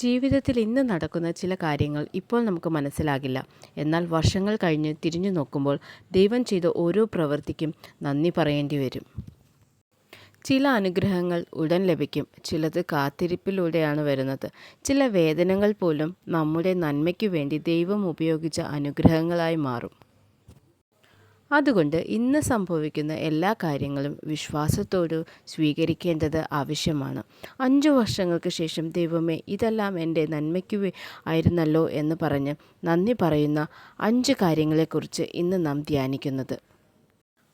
ജീവിതത്തിൽ ഇന്ന് നടക്കുന്ന ചില കാര്യങ്ങൾ ഇപ്പോൾ നമുക്ക് മനസ്സിലാകില്ല. എന്നാൽ വർഷങ്ങൾ കഴിഞ്ഞ് തിരിഞ്ഞു നോക്കുമ്പോൾ ദൈവം ചെയ്ത ഓരോ പ്രവൃത്തിക്കും നന്ദി പറയേണ്ടി വരും. ചില അനുഗ്രഹങ്ങൾ ഉടൻ ലഭിക്കും, ചിലത് കാത്തിരിപ്പിലൂടെയാണ് വരുന്നത്. ചില വേദനകൾ പോലും നമ്മുടെ നന്മയ്ക്കു വേണ്ടി ദൈവം ഉപയോഗിച്ച അനുഗ്രഹങ്ങളായി മാറും. അതുകൊണ്ട് ഇന്ന് സംഭവിക്കുന്ന എല്ലാ കാര്യങ്ങളും വിശ്വാസത്തോട് സ്വീകരിക്കേണ്ടത് ആവശ്യമാണ്. 5 വർഷങ്ങൾക്ക് ശേഷം ദൈവമേ, ഇതെല്ലാം എൻ്റെ നന്മയ്ക്കു ആയിരുന്നല്ലോ എന്ന് പറഞ്ഞ് നന്ദി പറയുന്ന 5 കാര്യങ്ങളെക്കുറിച്ച് ഇന്ന് നാം ധ്യാനിക്കുന്നത്.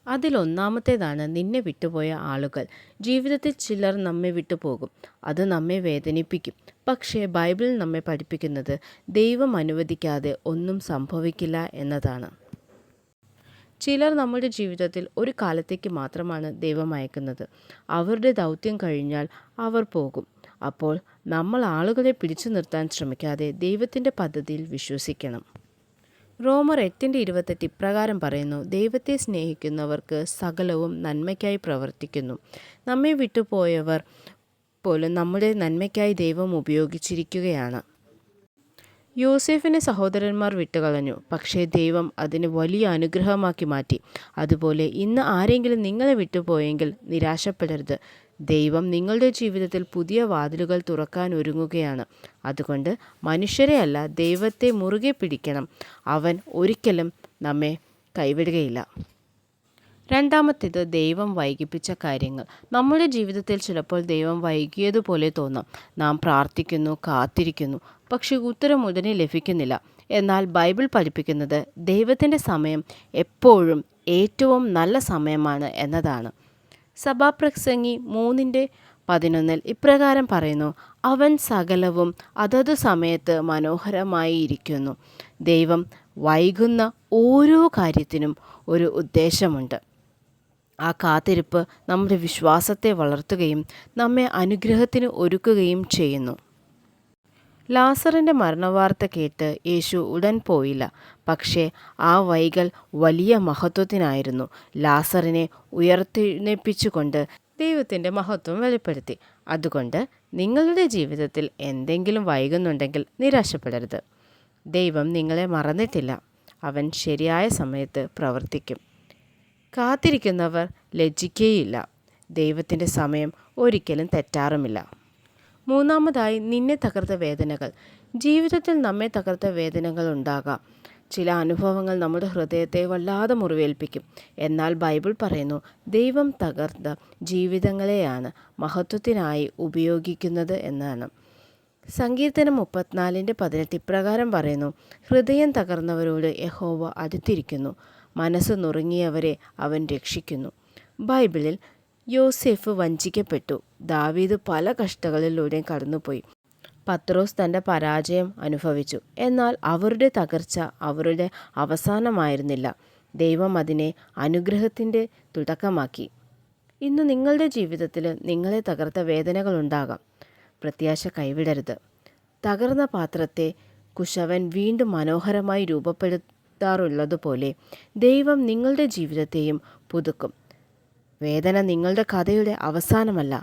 അതിലൊന്നാമത്തേതാണ് നിന്നെ വിട്ടുപോയ ആളുകൾ. ജീവിതത്തിൽ ചിലർ നമ്മെ വിട്ടുപോകും. അത് നമ്മെ വേദനിപ്പിക്കും. പക്ഷേ ബൈബിൾ നമ്മെ പഠിപ്പിക്കുന്നത് ദൈവം അനുവദിക്കാതെ ഒന്നും സംഭവിക്കില്ല എന്നതാണ്. ചിലർ നമ്മുടെ ജീവിതത്തിൽ ഒരു കാലത്തേക്ക് മാത്രമാണ് ദൈവം അയക്കുന്നത്. അവരുടെ ദൗത്യം കഴിഞ്ഞാൽ അവർ പോകും. അപ്പോൾ നമ്മൾ ആളുകളെ പിടിച്ചു നിർത്താൻ ശ്രമിക്കാതെ ദൈവത്തിൻ്റെ പദ്ധതിയിൽ വിശ്വസിക്കണം. റോമർ 8:28 ഇപ്രകാരം പറയുന്നു: ദൈവത്തെ സ്നേഹിക്കുന്നവർക്ക് സകലവും നന്മയ്ക്കായി പ്രവർത്തിക്കുന്നു. നമ്മെ വിട്ടുപോയവർ പോലും നമ്മുടെ നന്മയ്ക്കായി ദൈവം ഉപയോഗിച്ചിരിക്കുകയാണ്. യോസേഫിനെ സഹോദരന്മാർ വിട്ടുകളഞ്ഞു, പക്ഷേ ദൈവം അതിന് വലിയ അനുഗ്രഹമാക്കി മാറ്റി. അതുപോലെ ഇന്ന് ആരെങ്കിലും നിങ്ങളെ വിട്ടുപോയെങ്കിൽ നിരാശപ്പെടരുത്. ദൈവം നിങ്ങളുടെ ജീവിതത്തിൽ പുതിയ വാതിലുകൾ തുറക്കാൻ ഒരുങ്ങുകയാണ്. അതുകൊണ്ട് മനുഷ്യരെ അല്ല, ദൈവത്തെ മുറുകെ പിടിക്കണം. അവൻ ഒരിക്കലും നമ്മെ കൈവിടുകയില്ല. രണ്ടാമത്തേത് ദൈവം വൈകിപ്പിച്ച കാര്യങ്ങൾ. നമ്മുടെ ജീവിതത്തിൽ ചിലപ്പോൾ ദൈവം വൈകിയതുപോലെ തോന്നാം. നാം പ്രാർത്ഥിക്കുന്നു, കാത്തിരിക്കുന്നു, പക്ഷേ ഉത്തരം ഉടനെ ലഭിക്കുന്നില്ല. എന്നാൽ ബൈബിൾ പഠിപ്പിക്കുന്നത് ദൈവത്തിൻ്റെ സമയം എപ്പോഴും ഏറ്റവും നല്ല സമയമാണ് എന്നതാണ്. സഭാപ്രസംഗി 3:11 ഇപ്രകാരം പറയുന്നു: അവൻ സകലവും അതതു സമയത്ത് മനോഹരമായി ഇരിക്കുന്നു. ദൈവം വൈകുന്ന ഓരോ കാര്യത്തിനും ഒരു ഉദ്ദേശമുണ്ട്. ആ കാത്തിരിപ്പ് നമ്മുടെ വിശ്വാസത്തെ വളർത്തുകയും നമ്മെ അനുഗ്രഹത്തിന് ഒരുക്കുകയും ചെയ്യുന്നു. ലാസറിൻ്റെ മരണവാർത്ത കേട്ട് യേശു ഉടൻ പോയില്ല. പക്ഷേ ആ വൈകൽ വലിയ മഹത്വത്തിനായിരുന്നു. ലാസറിനെ ഉയർത്തെഴുന്നേൽപ്പിച്ചുകൊണ്ട് ദൈവത്തിൻ്റെ മഹത്വം വെളിപ്പെടുത്തി. അതുകൊണ്ട് നിങ്ങളുടെ ജീവിതത്തിൽ എന്തെങ്കിലും വൈകുന്നുണ്ടെങ്കിൽ നിരാശപ്പെടരുത്. ദൈവം നിങ്ങളെ മറന്നിട്ടില്ല. അവൻ ശരിയായ സമയത്ത് പ്രവർത്തിക്കും. കാത്തിരിക്കുന്നവർ ലജ്ജിക്കുകയില്ല. ദൈവത്തിൻ്റെ സമയം ഒരിക്കലും തെറ്റാറുമില്ല. മൂന്നാമതായി, നിന്നെ തകർത്ത വേദനകൾ. ജീവിതത്തിൽ നമ്മെ തകർത്ത വേദനകൾ ഉണ്ടാകാം. ചില അനുഭവങ്ങൾ നമ്മുടെ ഹൃദയത്തെ വല്ലാതെ മുറിവേൽപ്പിക്കും. എന്നാൽ ബൈബിൾ പറയുന്നു, ദൈവം തകർത്ത ജീവിതങ്ങളെയാണ് മഹത്വത്തിനായി ഉപയോഗിക്കുന്നത് എന്നാണ്. സങ്കീർത്തനം 34:18 ഇപ്രകാരം പറയുന്നു: ഹൃദയം തകർന്നവരോട് യഹോവ അടുത്തിരിക്കുന്നു, മനസ്സ് നുറുങ്ങിയവരെ അവൻ രക്ഷിക്കുന്നു. ബൈബിളിൽ യോസേഫ് വഞ്ചിക്കപ്പെട്ടു. ദാവീദ് പല കഷ്ടങ്ങളിലൂടെയും കടന്നുപോയി. പത്രോസ് തൻ്റെ പരാജയം അനുഭവിച്ചു. എന്നാൽ അവരുടെ തകർച്ച അവരുടെ അവസാനമായിരുന്നില്ല. ദൈവം അതിനെ അനുഗ്രഹത്തിൻ്റെ തുടക്കമാക്കി. ഇന്ന് നിങ്ങളുടെ ജീവിതത്തിൽ നിങ്ങളെ തകർത്ത വേദനകളുണ്ടാകാം. പ്രത്യാശ കൈവിടരുത്. തകർന്ന പാത്രത്തെ കുശവൻ വീണ്ടും മനോഹരമായി രൂപപ്പെടുത്താറുള്ളതുപോലെ ദൈവം നിങ്ങളുടെ ജീവിതത്തെയും പുതുക്കും. വേദന നിങ്ങളുടെ കഥയുടെ അവസാനമല്ല.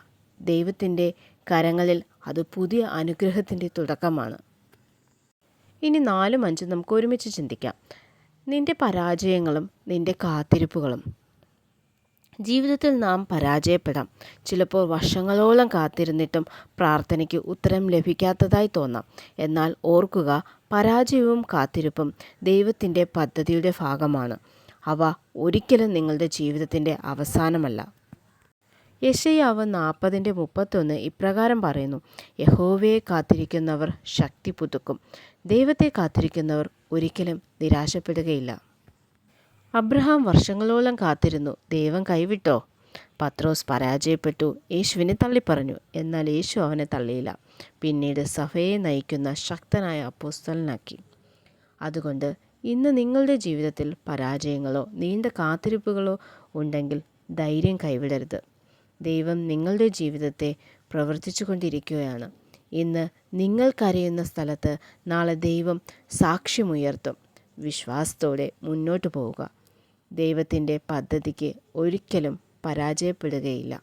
ദൈവത്തിൻ്റെ കരങ്ങളിൽ അത് പുതിയ അനുഗ്രഹത്തിൻ്റെ തുടക്കമാണ്. ഇനി 4ഉം 5ഉം നമുക്ക് ഒരുമിച്ച് ചിന്തിക്കാം. നിൻ്റെ പരാജയങ്ങളും നിൻ്റെ കാത്തിരിപ്പുകളും. ജീവിതത്തിൽ നാം പരാജയപ്പെടാം. ചിലപ്പോൾ വർഷങ്ങളോളം കാത്തിരുന്നിട്ടും പ്രാർത്ഥനയ്ക്ക് ഉത്തരം ലഭിക്കാത്തതായി തോന്നാം. എന്നാൽ ഓർക്കുക, പരാജയവും കാത്തിരിപ്പും ദൈവത്തിൻ്റെ പദ്ധതിയുടെ ഭാഗമാണ്. അവ ഒരിക്കലും നിങ്ങളുടെ ജീവിതത്തിൻ്റെ അവസാനമല്ല. യെശയ്യാവ് 40:31 ഇപ്രകാരം പറയുന്നു: യഹോവയെ കാത്തിരിക്കുന്നവർ ശക്തി പുതുക്കും. ദൈവത്തെ കാത്തിരിക്കുന്നവർ ഒരിക്കലും നിരാശപ്പെടുകയില്ല. അബ്രഹാം വർഷങ്ങളോളം കാത്തിരുന്നു. ദൈവം കൈവിട്ടോ? പത്രോസ് പരാജയപ്പെട്ടു, യേശുവിനെ തള്ളിപ്പറഞ്ഞു. എന്നാൽ യേശു അവനെ തള്ളിയില്ല. പിന്നീട് സഭയെ നയിക്കുന്ന ശക്തനായ അപ്പോസ്തലനാക്കി. അതുകൊണ്ട് ഇന്ന് നിങ്ങളുടെ ജീവിതത്തിൽ പരാജയങ്ങളോ നീണ്ട കാത്തിരിപ്പുകളോ ഉണ്ടെങ്കിൽ ധൈര്യം കൈവിടരുത്. ദൈവം നിങ്ങളുടെ ജീവിതത്തെ പ്രവർത്തിച്ചു കൊണ്ടിരിക്കുകയാണ്. ഇന്ന് നിങ്ങൾ കരയുന്ന സ്ഥലത്ത് നാളെ ദൈവം സാക്ഷ്യമുയർത്തും. വിശ്വാസത്തോടെ മുന്നോട്ട് പോവുക. ദൈവത്തിൻ്റെ പദ്ധതിക്ക് ഒരിക്കലും പരാജയപ്പെടുകയില്ല.